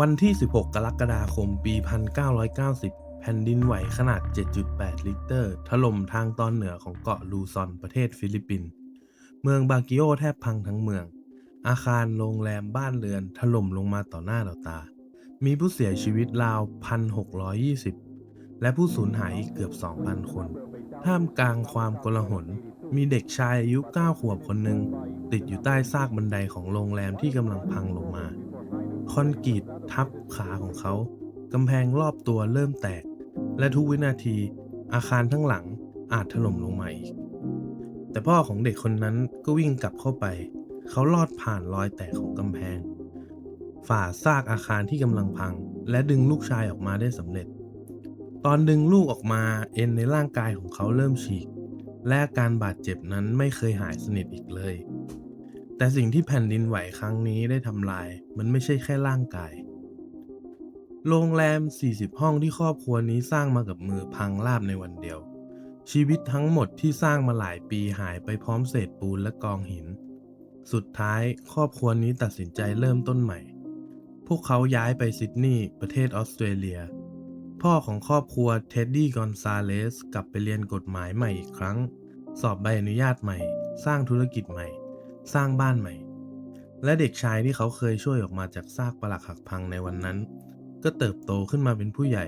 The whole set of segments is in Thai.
วันที่ 16 กรกฎาคม ปี 1990 แผ่นดินไหวขนาด 7.8 ริกเตอร์ถล่มทางตอนเหนือของเกาะลูซอนประเทศฟิลิปปินส์เมืองบากิโอแทบพังทั้งเมือง อาคารโรงแรมบ้านเรือนถล่มลงมาต่อหน้าต่อตา มีผู้เสียชีวิตราว 1,620 และผู้สูญหายอีกเกือบ 2,000 คน ท่ามกลางความโกลาหล มีเด็กชายอายุ 9 ขวบคนหนึ่งติดอยู่ใต้ซากบันไดของโรงแรมที่กำลังพังลงมา คอนกรีตทับขาของเขา กำแพงรอบตัวเริ่มแตก และทุกวินาทีอาคารทั้งหลังอาจถล่มลงมาอีก แต่พ่อของเด็กคนนั้นก็วิ่งกลับเข้าไป เขาลอดผ่านรอยแตกของกำแพง ฝ่าซากอาคารที่กำลังพัง และดึงลูกชายออกมาได้สำเร็จ ตอนดึงลูกออกมาเอ็นในร่างกายของเขาเริ่มฉีก และอาการบาดเจ็บนั้นไม่เคยหายสนิทอีกเลย แต่สิ่งที่แผ่นดินไหวครั้งนี้ได้ทำลายมันไม่ใช่แค่ร่างกาย โรงแรม 40 ห้องที่ครอบครัวนี้สร้างมากับมือพังราบในวันเดียว ชีวิตทั้งหมดที่สร้างมาหลายปีหายไปพร้อมเศษปูนและกองหิน สุดท้ายครอบครัวนี้ตัดสินใจเริ่มต้นใหม่ พวกเขาย้ายไปซิดนีย์ประเทศออสเตรเลีย พ่อของครอบครัวเท็ดดี้กอนซาเลสกลับไปเรียนกฎหมายใหม่อีกครั้ง สอบใบอนุญาตใหม่ สร้างธุรกิจใหม่ สร้างบ้านใหม่ และเด็กชายที่เขาเคยช่วยออกมาจากซากปรักหักพังในวันนั้น ก็เติบโตขึ้นมาเป็นผู้ใหญ่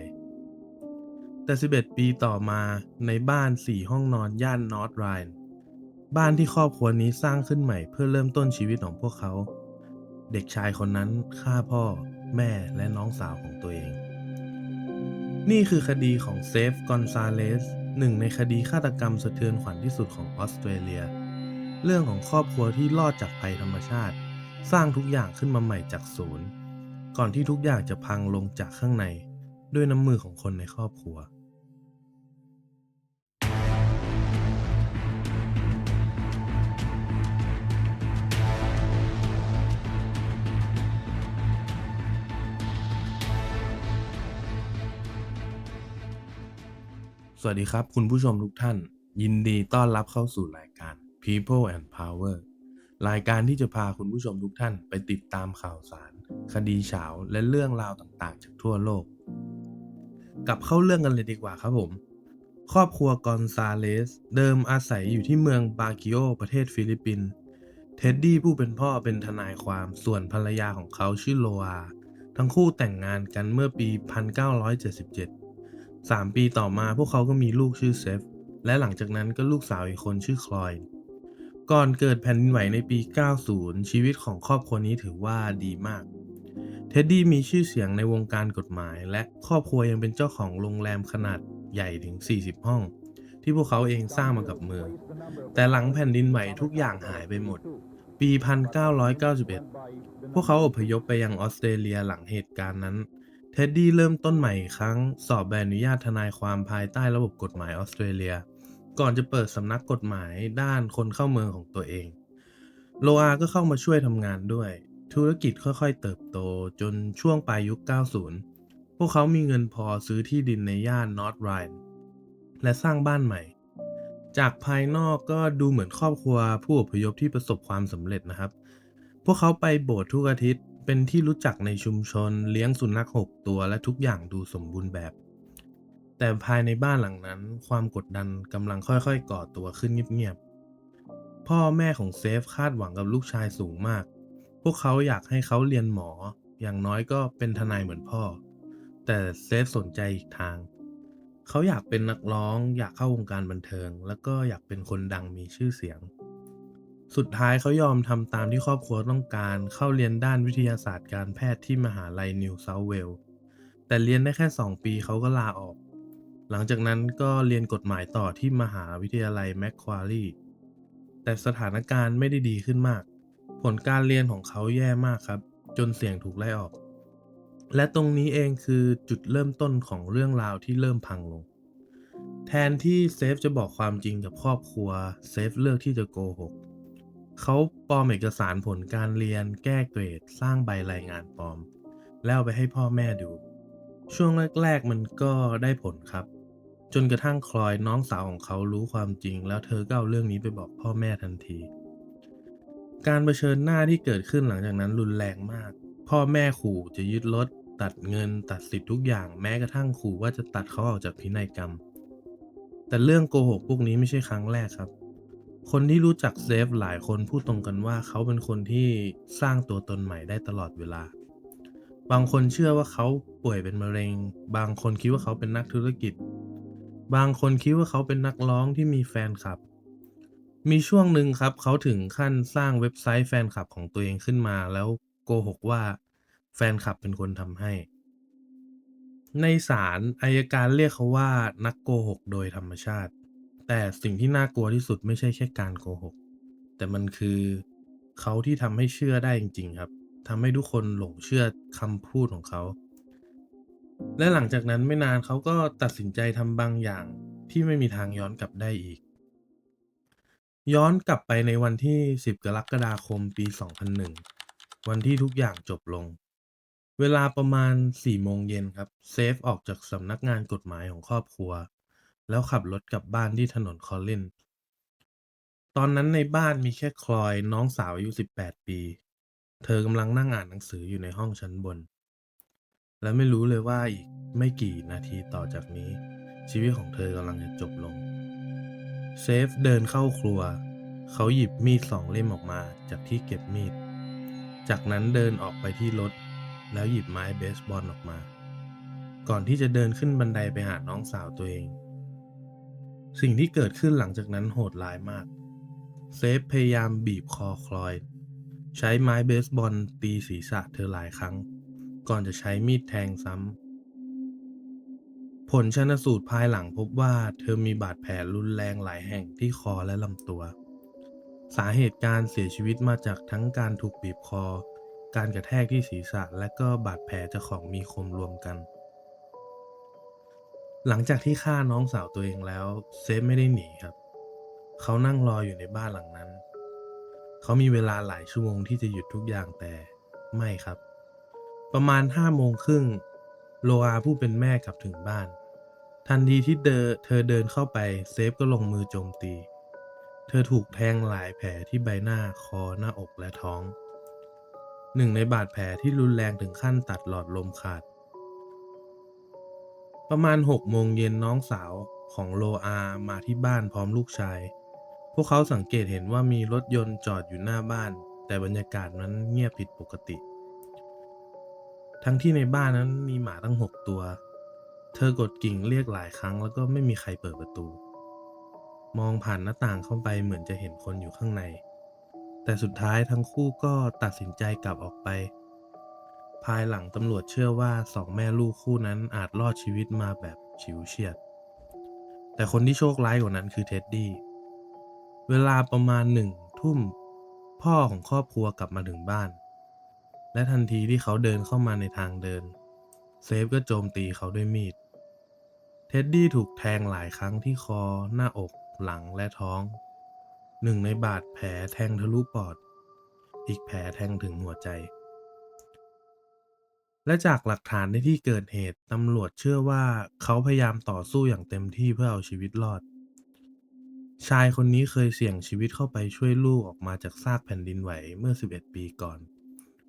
แต่ 11 ปีต่อมาในบ้าน 4 ห้องนอนย่านนอร์ทไรน์บ้านที่ครอบครัวนี้สร้างขึ้นใหม่เพื่อเริ่มต้นชีวิตของพวกเขา เด็กชายคนนั้นฆ่าพ่อ แม่และน้องสาวของตัวเอง นี่คือคดีของเซฟกอนซาเลสหนึ่งในคดีฆาตกรรมสะเทือนขวัญที่สุดของออสเตรเลีย เรื่องของครอบครัวที่รอดจากภัยธรรมชาติ สร้างทุกอย่างขึ้นมาใหม่จากศูนย์ ก่อนที่ทุกอย่างจะพังลงจากข้างในด้วยน้ำมือของคนในครอบครัว สวัสดีครับคุณผู้ชมทุกท่าน ยินดีต้อนรับเข้าสู่รายการ People and Power รายการที่จะพาคุณผู้ชมทุกท่านไปติดตามข่าวสาร คดีเฉาและเรื่องราวต่างๆจากทั่วโลก กลับเข้าเรื่องกันเลยดีกว่าครับผม ครอบครัวกอนซาเลสเดิมอาศัยอยู่ที่เมืองบากิโอประเทศฟิลิปปินส์เท็ดดี้ผู้เป็นพ่อเป็นทนายความส่วนภรรยาของเขาชื่อโลอาทั้งคู่แต่งงานกันเมื่อปี 1977 3 ปีต่อมาพวกเขาก็มีลูกชื่อเซฟและหลังจากนั้นก็ลูกสาวอีกคนชื่อคลอยด์ก่อนเกิดแผ่นดินไหวในปี 90 ชีวิตของครอบครัวนี้ถือว่าดีมาก เท็ดดี้มีชื่อเสียงในวงการกฎหมายและครอบครัวยังเป็นเจ้าของโรงแรมขนาดใหญ่ถึง 40 ห้องที่พวกเขาเองสร้างมากับมือ แต่หลังแผ่นดินไหวทุกอย่างหายไปหมด ปี 1991 พวกเขาอพยพไปยังออสเตรเลียหลังเหตุการณ์นั้น เท็ดดี้เริ่มต้นใหม่อีกครั้งสอบใบอนุญาตทนายความภายใต้ระบบกฎหมายออสเตรเลีย ก่อนจะเปิดสำนักกฎหมายด้านคนเข้าเมืองของตัวเอง โลอาก็เข้ามาช่วยทำงานด้วย ธุรกิจค่อยๆเติบโตจนช่วงปลายยุค 90 พวกเขามีเงินพอซื้อที่ดินในย่านนอร์ทไรน์และสร้างบ้านใหม่ จากภายนอกก็ดูเหมือนครอบครัวผู้อพยพที่ประสบความสำเร็จนะครับ พวกเขาไปโบสถ์ทุกอาทิตย์เป็นที่รู้จักในชุมชนเลี้ยงสุนัข6 ตัวและทุกอย่างดูสมบูรณ์แบบ แต่ภายในบ้านหลังนั้นความกดดันกำลังค่อยๆก่อตัวขึ้นเงียบๆ พ่อแม่ของเซฟคาดหวังกับลูกชายสูงมาก พวกเขาอยากให้เขาเรียนหมอ อย่างน้อยก็เป็นทนายเหมือนพ่อ แต่เซฟสนใจอีกทาง เขาอยากเป็นนักร้อง อยากเข้าวงการบันเทิง แล้วก็อยากเป็นคนดังมีชื่อเสียง สุดท้ายเขายอมทำตามที่ครอบครัวต้องการ เข้าเรียนด้านวิทยาศาสตร์การแพทย์ที่มหาลัยนิวเซาท์เวลส์ แต่เรียนได้แค่ 2 ปีเขาก็ลาออก หลังจากนั้นก็เรียนกฎหมายต่อที่มหาวิทยาลัยแมคควารีแต่สถานการณ์ไม่ได้ดีขึ้นมาก ผลการเรียนของเขาแย่มากครับ จนเสี่ยงถูกไล่ออก และตรงนี้เองคือจุดเริ่มต้นของเรื่องราวที่เริ่มพังลง แทนที่เซฟจะบอกความจริงกับครอบครัว เซฟเลือกที่จะโกหก เขาปลอมเอกสารผลการเรียน แก้เกรด สร้างใบรายงานปลอม แล้วเอาไปให้พ่อแม่ดู ช่วงแรกๆมันก็ได้ผลครับ จนกระทั่งคลอยน้องสาวของเขารู้ความจริง แล้วเธอก็เอาเรื่องนี้ไปบอกพ่อแม่ทันที การเผชิญหน้าที่เกิดขึ้นหลังจากนั้นรุนแรงมาก พ่อแม่ขู่จะยึดรถ ตัดเงินตัดสิทธิ์ทุกอย่างแม้กระทั่งขู่ว่าจะตัดเขาออกจากพินัยกรรมแต่เรื่องโกหกพวกนี้ไม่ใช่ครั้งแรกครับคนที่รู้จักเซฟหลายคนพูดตรงกันว่าเขาเป็นคนที่สร้างตัวตนใหม่ได้ตลอดเวลาบางคนเชื่อว่าเขาป่วยเป็นมะเร็งบางคนคิดว่าเขาเป็นนักธุรกิจบางคนคิดว่าเขาเป็นนักร้องที่มีแฟนคลับมีช่วงหนึ่งครับเขาถึงขั้นสร้างเว็บไซต์แฟนคลับของตัวเองขึ้นมาแล้วโกหกว่าแฟนคลับเป็นคนทำให้ ในศาลอัยการเรียกเขาว่านักโกหกโดยธรรมชาติแต่สิ่งที่น่ากลัวที่สุดไม่ใช่แค่การโกหกแต่มันคือเขาที่ทำให้เชื่อได้จริงๆครับทำให้ทุกคนหลงเชื่อคำพูดของเขาและหลังจากนั้นไม่นานเขาก็ตัดสินใจทำบางอย่างที่ไม่มีทางย้อนกลับได้อีกย้อนกลับไปในวันที่10กรกฎาคมปี2001วันที่ทุกอย่างจบลง เวลาประมาณ4โมงเย็นครับเซฟออกจากสำนักงานกฎหมายของครอบครัวแล้วขับรถกลับบ้านที่ถนนคอลลินส์ตอนนั้นในบ้านมีแค่คลอยน้องสาวอายุ18ปีเธอกำลังนั่งอ่านหนังสืออยู่ในห้องชั้นบนและไม่รู้เลยว่าอีกไม่กี่นาทีต่อจากนี้ชีวิตของเธอกำลังจะจบลงเซฟเดินเข้าครัวเขาหยิบมีด2เล่มออกมาจากที่เก็บมีดจากนั้นเดินออกไปที่รถแล้วหยิบไม้เบสบอลออกมา ก่อนที่จะเดินขึ้นบันไดไปหาน้องสาวตัวเอง สิ่งที่เกิดขึ้นหลังจากนั้นโหดร้ายมาก เซฟพยายามบีบคอคลอยด์ใช้ไม้เบสบอลตีศีรษะเธอหลายครั้ง ก่อนจะใช้มีดแทงซ้ำ ผลชันสูตรภายหลังพบว่าเธอมีบาดแผลรุนแรงหลายแห่งที่คอและลำตัว สาเหตุการเสียชีวิตมาจากทั้งการถูกบีบคอ การกระแทกที่ศีรษะและก็บาดแผลจากของมีคมรวมกัน หลังจากที่ฆ่าน้องสาวตัวเองแล้วเซฟไม่ได้หนีครับเขานั่งรออยู่ในบ้านหลังนั้นเขามีเวลาหลายชั่วโมงที่จะหยุดทุกอย่างแต่ไม่ครับประมาณ5 โมงครึ่งโลอาผู้เป็นแม่กลับถึงบ้านทันทีที่เธอเดินเข้าไปเซฟก็ลงมือโจมตีเธอถูกแทงหลายแผลที่ใบหน้าคอหน้าอกและท้องหนึ่งในบาดแผลที่รุนแรงถึงขั้นตัดหลอดลมขาด ประมาณ6โมงเย็นน้องสาวของโลอามาที่บ้านพร้อมลูกชาย พวกเขาสังเกตเห็นว่ามีรถยนต์จอดอยู่หน้าบ้าน แต่บรรยากาศนั้นเงียบผิดปกติ ทั้งที่ในบ้านนั้นมีหมาตั้ง6 ตัว เธอกดกิ่งเรียกหลายครั้งแล้วก็ไม่มีใครเปิดประตู มองผ่านหน้าต่างเข้าไปเหมือนจะเห็นคนอยู่ข้างใน แต่สุดท้ายทั้งคู่ก็ตัดสินใจกลับออกไป ภายหลังตำรวจเชื่อว่า2แม่ลูกคู่นั้นอาจรอดชีวิตมาแบบฉิวเฉียด แต่คนที่โชคร้ายกว่านั้นคือเท็ดดี้เวลาประมาณ1 ทุ่มพ่อของครอบครัวกลับมาถึงบ้านและทันทีที่เขาเดินเข้ามาในทางเดินเซฟก็โจมตีเขาด้วยมีดเท็ดดี้ถูกแทงหลายครั้งที่คอหน้าอกหลังและท้องหนึ่งในบาดแผลแทงทะลุปอดอีกแผลแทงถึงหัวใจ และจากหลักฐานในที่เกิดเหตุตำรวจเชื่อว่าเขาพยายามต่อสู้อย่างเต็มที่เพื่อเอาชีวิตรอดชายคนนี้เคยเสี่ยงชีวิตเข้าไปช่วยลูกออกมาจากซากแผ่นดินไหวเมื่อ11ปีก่อน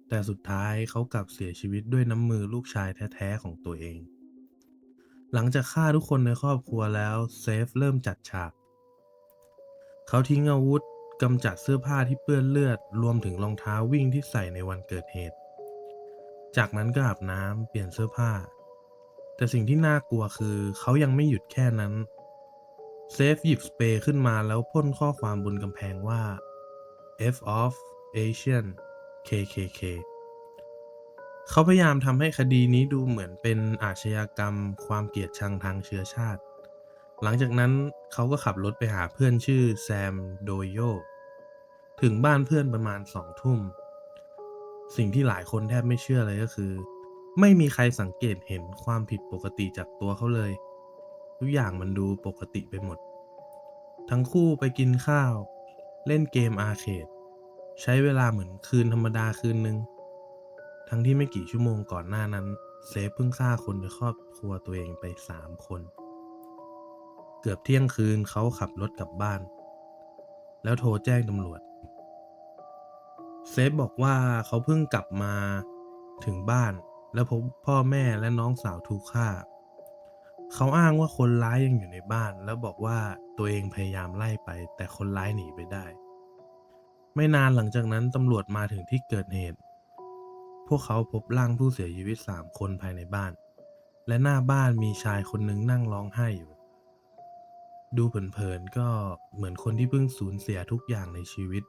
แต่สุดท้ายเขากลับเสียชีวิตด้วยน้ำมือลูกชายแท้ๆของตัวเองหลังจากฆ่าทุกคนในครอบครัวแล้วเซฟเริ่มจัดฉากเขาทิ้งอาวุธกำจัดเสื้อผ้าที่เปื้อนเลือดรวมถึงรองเท้าวิ่งที่ใส่ในวันเกิดเหตุจากนั้นก็อาบน้ำเปลี่ยนเสื้อผ้า แต่สิ่งที่น่ากลัวคือเขายังไม่หยุดแค่นั้นเซฟหยิบสเปรย์ขึ้นมาแล้วพ่นข้อความบนกำแพงว่า F off Asian KKK เขาพยายามทำให้คดีนี้ดูเหมือนเป็นอาชญากรรมความเกลียดชังทางเชื้อชาติหลังจากนั้นเขาก็ขับรถไปหาเพื่อนชื่อแซมโดโยถึงบ้านเพื่อนประมาณ2 ทุ่มสิ่งที่หลายคนแทบไม่เชื่อเลยก็คือไม่มีใครสังเกตเห็นความผิดปกติจากตัวเขาเลย ทุกอย่างมันดูปกติไปหมด ทั้งคู่ไปกินข้าว เล่นเกมอาร์เคดใช้เวลาเหมือนคืนธรรมดาคืนหนึ่งทั้งที่ไม่กี่ชั่วโมงก่อนหน้านั้นเซฟเพิ่งฆ่าคนในครอบครัวตัวเองไป3 คนเกือบเที่ยงคืนเขาขับรถกลับบ้านแล้วโทรแจ้งตำรวจเซฟบอกว่าเขาเพิ่งกลับมาถึงบ้าน และพบพ่อแม่และน้องสาวถูกฆ่าเขาอ้างว่าคนร้ายยังอยู่ในบ้านแล้วบอกว่าตัวเองพยายามไล่ไปแต่คนร้ายหนีไปได้ไม่นานหลังจากนั้นตำรวจมาถึงที่เกิดเหตุพวกเขาพบร่างผู้เสียชีวิต3 คนภายในบ้านและหน้าบ้านมีชายคนหนึ่งนั่งร้องไห้อยู่ดูเผินๆก็เหมือนคนที่เพิ่งสูญเสียทุกอย่างในชีวิต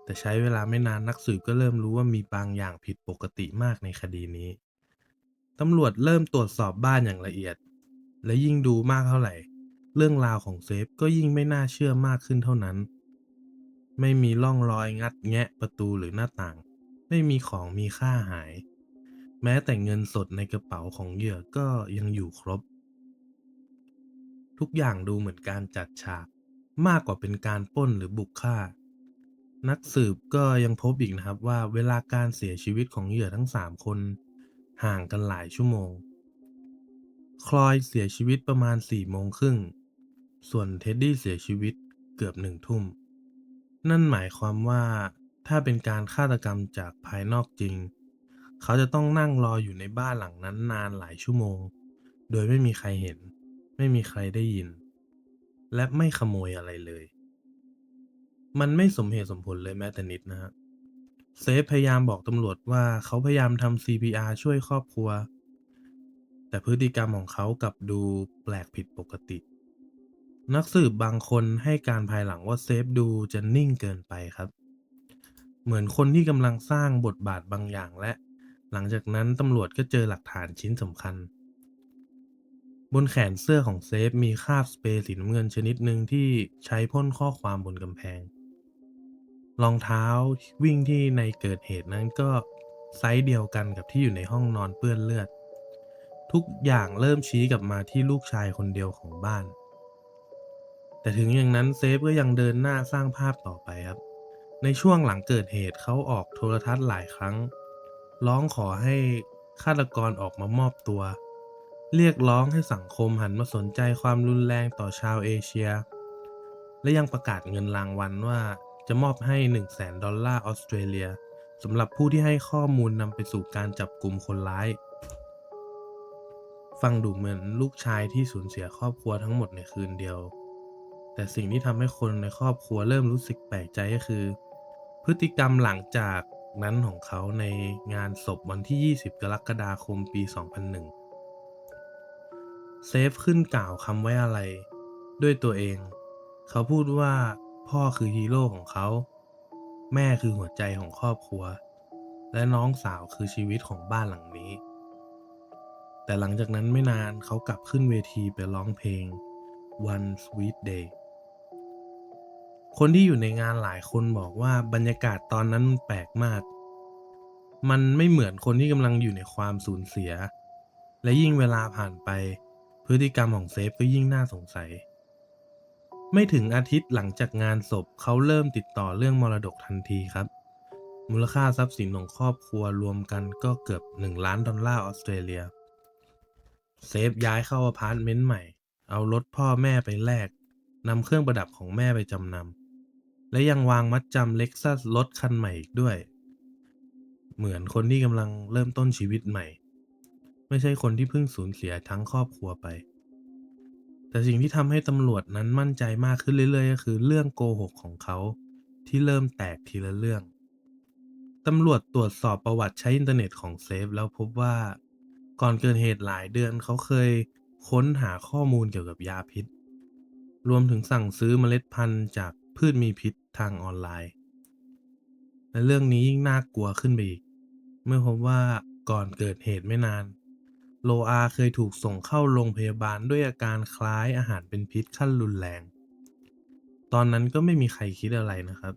แต่ใช้เวลาไม่นานนักสืบก็เริ่มรู้ว่ามีบางอย่างผิดปกติมากในคดีนี้ ตำรวจเริ่มตรวจสอบบ้านอย่างละเอียด และยิ่งดูมากเท่าไหร่ เรื่องราวของเซฟก็ยิ่งไม่น่าเชื่อมากขึ้นเท่านั้น ไม่มีร่องรอยงัดแงะประตูหรือหน้าต่าง ไม่มีของมีค่าหาย แม้แต่เงินสดในกระเป๋าของเหยื่อก็ยังอยู่ครบ ทุกอย่างดูเหมือนการจัดฉากมากกว่าเป็นการปล้นหรือบุกฆ่า นักสืบก็ยังพบอีกนะครับว่าเวลาการเสียชีวิตของเหยื่อทั้ง3 คนห่างกันหลายชั่วโมงคลอยเสียชีวิตประมาณ4 โมงครึ่งส่วนเท็ดดี้เสียชีวิตเกือบ1 ทุ่มนั่นหมายความว่าถ้าเป็นการฆาตกรรมจากภายนอกจริงเขาจะต้องนั่งรออยู่ในบ้านหลังนั้นนานหลายชั่วโมงโดยไม่มีใครเห็นไม่มีใครได้ยินและไม่ขโมยอะไรเลย มันไม่สมเหตุสมผลเลยแม้แต่นิดนะครับเซฟพยายามบอกตำรวจว่าเขาพยายามทำ CPR ช่วยครอบครัวแต่พฤติกรรมของเขากลับดูแปลกผิดปกตินักสืบบางคนให้การภายหลังว่าเซฟดูจะนิ่งเกินไปครับเหมือนคนที่กำลังสร้างบทบาทบางอย่างและหลังจากนั้นตำรวจก็เจอหลักฐานชิ้นสำคัญบนแขนเสื้อของเซฟมีคราบสเปรย์สีน้ำเงินชนิดหนึ่งที่ใช้พ่นข้อความบนกำแพง รองเท้าวิ่งที่ในเกิดเหตุนั้นก็ไซซ์เดียวกันกับที่อยู่ในห้องนอนเปื้อนเลือดทุกอย่างเริ่มชี้กลับมาที่ลูกชายคนเดียวของบ้านแต่ถึงอย่างนั้นเซฟก็ยังเดินหน้าสร้างภาพต่อไปครับในช่วงหลังเกิดเหตุเขาออกโทรทัศน์หลายครั้งร้องขอให้ฆาตกรออกมามอบตัวเรียกร้องให้สังคมหันมาสนใจความรุนแรงต่อชาวเอเชีย และยังประกาศเงินรางวัลว่าจะมอบให้$100,000ออสเตรเลียสำหรับผู้ที่ให้ข้อมูลนำไปสู่การจับกุมคนร้ายฟังดูเหมือนลูกชายที่สูญเสียครอบครัวทั้งหมดในคืนเดียวแต่สิ่งที่ทำให้คนในครอบครัวเริ่มรู้สึกแปลกใจก็คือพฤติกรรมหลังจากนั้นของเขาในงานศพวันที่20กรกฎาคมปี2001เซฟขึ้นกล่าวคำไว้อาลัยด้วยตัวเองเขาพูดว่าพ่อคือฮีโร่ของเขาแม่คือหัวใจของครอบครัวและน้องสาวคือชีวิตของบ้านหลังนี้แต่หลังจากนั้นไม่นานเขากลับขึ้นเวทีไปร้องเพลง One Sweet Day คนที่อยู่ในงานหลายคนบอกว่าบรรยากาศตอนนั้นมันแปลกมากมันไม่เหมือนคนที่กำลังอยู่ในความสูญเสียและยิ่งเวลาผ่านไปพฤติกรรมของเซฟก็ยิ่งน่าสงสัย ไม่ถึงอาทิตย์หลังจากงานศพเขาเริ่มติดต่อเรื่องมรดกทันทีครับมูลค่าทรัพย์สินของครอบครัวรวมกันก็เกือบ$1,000,000ออสเตรเลียเซฟย้ายเข้าอพาร์ตเมนต์ใหม่เอารถพ่อแม่ไปแลกนำเครื่องประดับของแม่ไปจำนำและยังวางมัดจำเล็กซัสรถคันใหม่อีกด้วยเหมือนคนที่กำลังเริ่มต้นชีวิตใหม่ไม่ใช่คนที่เพิ่งสูญเสียทั้งครอบครัวไป แต่สิ่งที่ทำให้ตำรวจนั้นมั่นใจมากขึ้นเรื่อยๆก็คือเรื่องโกหกของเขาที่เริ่มแตกทีละเรื่องตำรวจตรวจสอบประวัติใช้อินเทอร์เน็ตของเซฟแล้วพบว่าก่อนเกิดเหตุหลายเดือนเขาเคยค้นหาข้อมูลเกี่ยวกับยาพิษรวมถึงสั่งซื้อเมล็ดพันธุ์จากพืชมีพิษทางออนไลน์และเรื่องนี้ยิ่งน่ากลัวขึ้นไปอีกเมื่อพบว่าก่อนเกิดเหตุไม่นาน โลอาเคยถูกส่งเข้าโรงพยาบาลด้วยอาการคล้ายอาหารเป็นพิษขั้นรุนแรง ตอนนั้นก็ไม่มีใครคิดอะไรนะครับ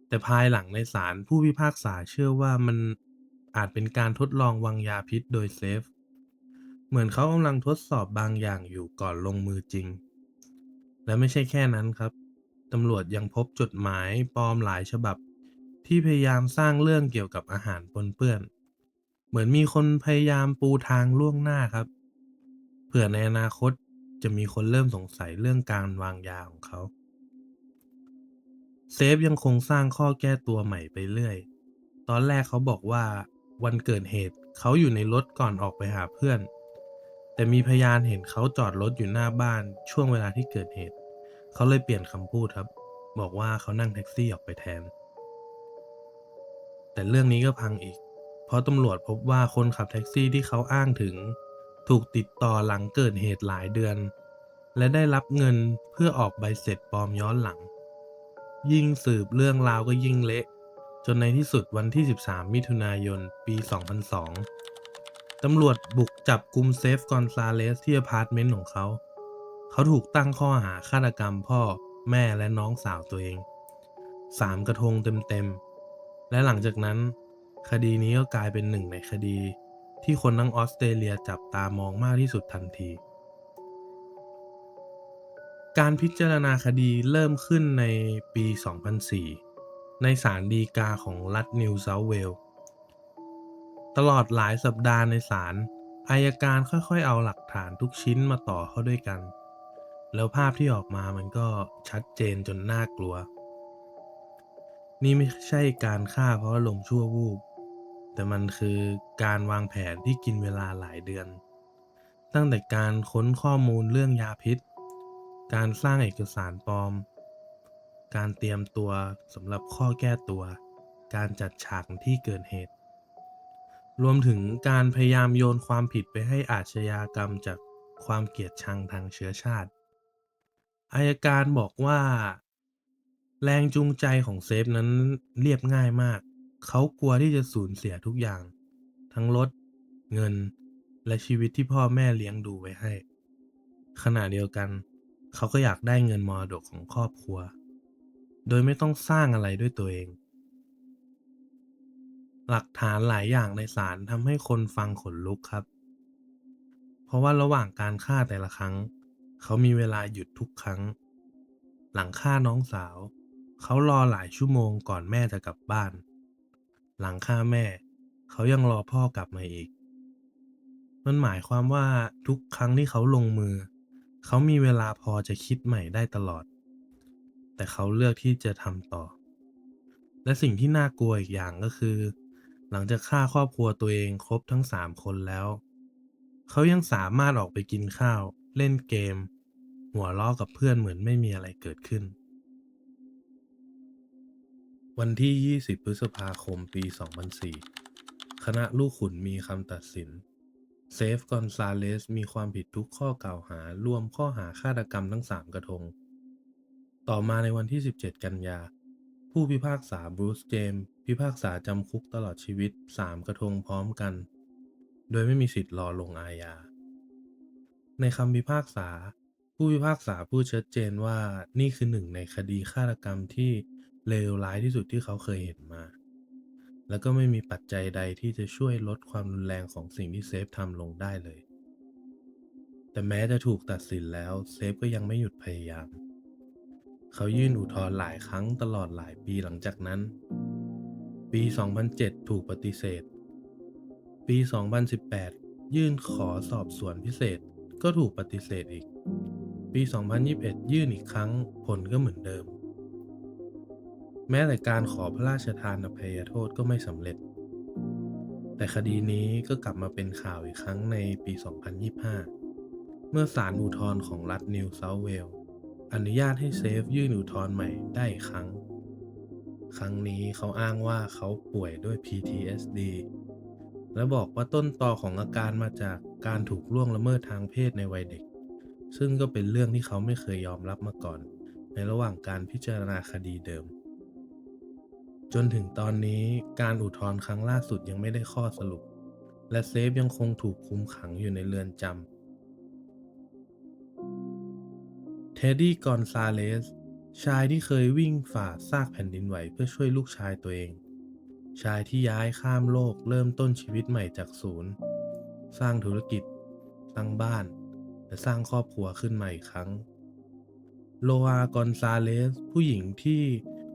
แต่ภายหลังในศาลผู้พิพากษาเชื่อว่ามันอาจเป็นการทดลองวางยาพิษโดยเซฟ เหมือนเขากำลังทดสอบบางอย่างอยู่ก่อนลงมือจริง และไม่ใช่แค่นั้นครับ ตำรวจยังพบจดหมายปลอมหลายฉบับที่พยายามสร้างเรื่องเกี่ยวกับอาหารปนเปื้อน เหมือนมีคนพยายามปูทางล่วงหน้าครับเผื่อในอนาคตจะมีคนเริ่มสงสัยเรื่องการวางยาของเขาเซฟยังคงสร้างข้อแก้ตัวใหม่ไปเรื่อยตอนแรกเขาบอกว่าวันเกิดเหตุ เขาอยู่ในรถก่อนออกไปหาเพื่อนแต่มีพยานเห็นเขาจอดรถอยู่หน้าบ้านช่วงเวลาที่เกิดเหตุเขาเลยเปลี่ยนคำพูดครับบอกว่าเขานั่งแท็กซี่ออกไปแทนแต่เรื่องนี้ก็พังอีกเพราะตำรวจพบว่าคนขับแท็กซี่ที่เขาอ้างถึงถูกติดต่อหลังเกิดเหตุหลายเดือนและได้รับเงินเพื่อออกใบเสร็จปลอมย้อนหลัง ยิ่งสืบเรื่องราวก็ยิ่งเละจนในที่สุดวันที่ 13 มิถุนายน ปี 2002 ตำรวจบุกจับกุมเซฟกอนซาเลสที่อพาร์ตเมนต์ของเขา เขาถูกตั้งข้อหาฆาตกรรมพ่อแม่และน้องสาวตัวเอง 3 กระทงเต็มๆ และหลังจากนั้นคดีนี้ก็กลายเป็นหนึ่งในคดีที่คนทั้งออสเตรเลียจับตามองมากที่สุดทันที การพิจารณาคดีเริ่มขึ้นในปี 2004 ในศาลฎีกาของรัฐนิวเซาท์เวลส์ตลอดหลายสัปดาห์ในศาลอัยการค่อยๆเอาหลักฐานทุกชิ้นมาต่อเข้าด้วยกัน แล้วภาพที่ออกมามันก็ชัดเจนจนน่ากลัว นี่ไม่ใช่การฆ่าเพราะอารมณ์ชั่ววูบ แต่มันคือการวางแผนที่กินเวลาหลายเดือน ตั้งแต่การค้นข้อมูลเรื่องยาพิษ การสร้างเอกสารปลอม การเตรียมตัวสำหรับข้อแก้ตัว การจัดฉากที่เกิดเหตุ รวมถึงการพยายามโยนความผิดไปให้อาชญากรรมจากความเกลียดชังทางเชื้อชาติอัยการบอกว่าแรงจูงใจของเซฟนั้นเรียบง่ายมาก เขากลัวที่จะสูญเสียทุกอย่าง ทั้งรถ เงิน และชีวิตที่พ่อแม่เลี้ยงดูไว้ให้ ขณะเดียวกัน เขาก็อยากได้เงินมรดกของครอบครัว โดยไม่ต้องสร้างอะไรด้วยตัวเอง หลักฐานหลายอย่างในศาลทำให้คนฟังขนลุกครับ เพราะว่าระหว่างการฆ่าแต่ละครั้ง เขามีเวลาหยุดทุกครั้ง หลังฆ่าน้องสาว เขารอหลายชั่วโมงก่อนแม่จะกลับบ้าน หลังฆ่าแม่ เขายังรอพ่อกลับมาอีก มันหมายความว่าทุกครั้งที่เขาลงมือ เขามีเวลาพอจะคิดใหม่ได้ตลอด แต่เขาเลือกที่จะทำต่อ และสิ่งที่น่ากลัวอีกอย่างก็คือ หลังจากฆ่าครอบครัวตัวเองครบทั้ง3 คนแล้ว เขายังสามารถออกไปกินข้าว เล่นเกม หัวเราะกับเพื่อนเหมือนไม่มีอะไรเกิดขึ้น วันที่ 20 พฤษภาคม ปี 2004 คณะลูกขุนมีคำตัดสิน เซฟ กอนซาเลสมีความผิดทุกข้อกล่าวหารวมข้อหาฆาตกรรมทั้ง 3 กระทง ต่อมาในวันที่ 17 กันยา ผู้พิพากษาบรูซ เจมส์พิพากษาจำคุกตลอดชีวิต 3 กระทงพร้อมกัน โดยไม่มีสิทธิ์รอลงอาญา ในคำพิพากษา ผู้พิพากษาพูดชัดเจนว่านี่คือหนึ่งในคดีฆาตกรรมที่เลวร้ายที่สุดที่เขาเคยเห็นมา และก็ไม่มีปัจจัยใดที่จะช่วยลดความรุนแรงของสิ่งที่เซฟทำลงได้เลย แต่แม้จะถูกตัดสินแล้วเซฟก็ยังไม่หยุดพยายาม เขายื่นอุทธรณ์หลายครั้งตลอดหลายปีหลังจากนั้น ปี 2007 ถูกปฏิเสธ ปี 2018 ยื่นขอสอบสวนพิเศษก็ถูกปฏิเสธอีก ปี 2021 ยื่นอีกครั้งผลก็เหมือนเดิม แม้แต่การขอพระราชทานอภัยโทษก็ไม่สำเร็จ แต่คดีนี้ก็กลับมาเป็นข่าวอีกครั้งในปี 2025 เมื่อศาลอุทธรณ์ของรัฐนิวเซาท์เวลส์อนุญาตให้เซฟยื่นอุทธรณ์ใหม่ได้อีกครั้ง ครั้งนี้เขาอ้างว่าเขาป่วยด้วย PTSD และบอกว่าต้นตอของอาการมาจากการถูกล่วงละเมิดทางเพศในวัยเด็ก ซึ่งก็เป็นเรื่องที่เขาไม่เคยยอมรับมาก่อนในระหว่างการพิจารณาคดีเดิม จนถึงตอนนี้การอุทธรณ์ครั้งล่าสุดยังไม่ได้ข้อสรุป และเซฟยังคงถูกคุมขังอยู่ในเรือนจำ เท็ดดี้ กอนซาเลส ชายที่เคยวิ่งฝ่าซากแผ่นดินไหวเพื่อช่วยลูกชายตัวเอง ชายที่ย้ายข้ามโลกเริ่มต้นชีวิตใหม่จากศูนย์ สร้างธุรกิจ สร้างบ้าน และสร้างครอบครัวขึ้นมาอีกครั้ง โลอา กอนซาเลส ผู้หญิงที่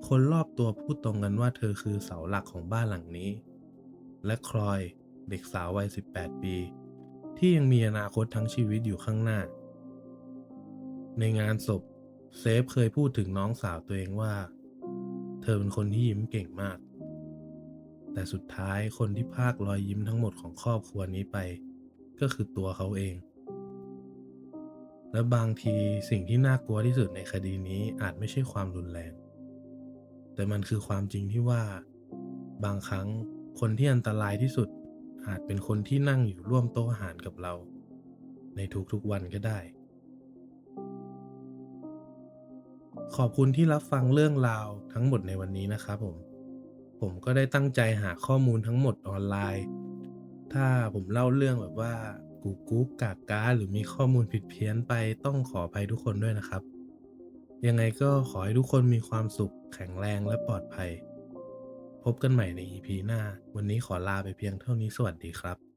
คนรอบตัวพูดตรงกันว่าเธอคือเสาหลักของบ้านหลังนี้ และคลอย เด็กสาววัย 18 ปี ที่ยังมีอนาคตทั้งชีวิตอยู่ข้างหน้า ในงานศพเซฟเคยพูดถึงน้องสาวตัวเองว่า เธอเป็นคนที่ยิ้มเก่งมาก แต่สุดท้ายคนที่พรากรอยยิ้มทั้งหมดของครอบครัวนี้ไปก็คือตัวเขาเอง และบางทีสิ่งที่น่ากลัวที่สุดในคดีนี้อาจไม่ใช่ความรุนแรง แต่มันคือความจริงที่ว่าบางครั้งคนที่อันตรายที่สุดอาจเป็นคนที่นั่งอยู่ร่วมโต๊ะอาหารกับเราในทุกๆวันก็ได้ ขอบคุณที่รับฟังเรื่องราวทั้งหมดในวันนี้นะครับผม ผมก็ได้ตั้งใจหาข้อมูลทั้งหมดออนไลน์ ถ้าผมเล่าเรื่องแบบว่ากู๊กกากก๊าหรือมีข้อมูลผิดเพี้ยนไปต้องขออภัยทุกคนด้วยนะครับ ยังไงก็ขอให้ทุกคนมีความสุขแข็งแรงและปลอดภัย พบกันใหม่ใน EP หน้า วันนี้ขอลาไปเพียงเท่านี้สวัสดีครับ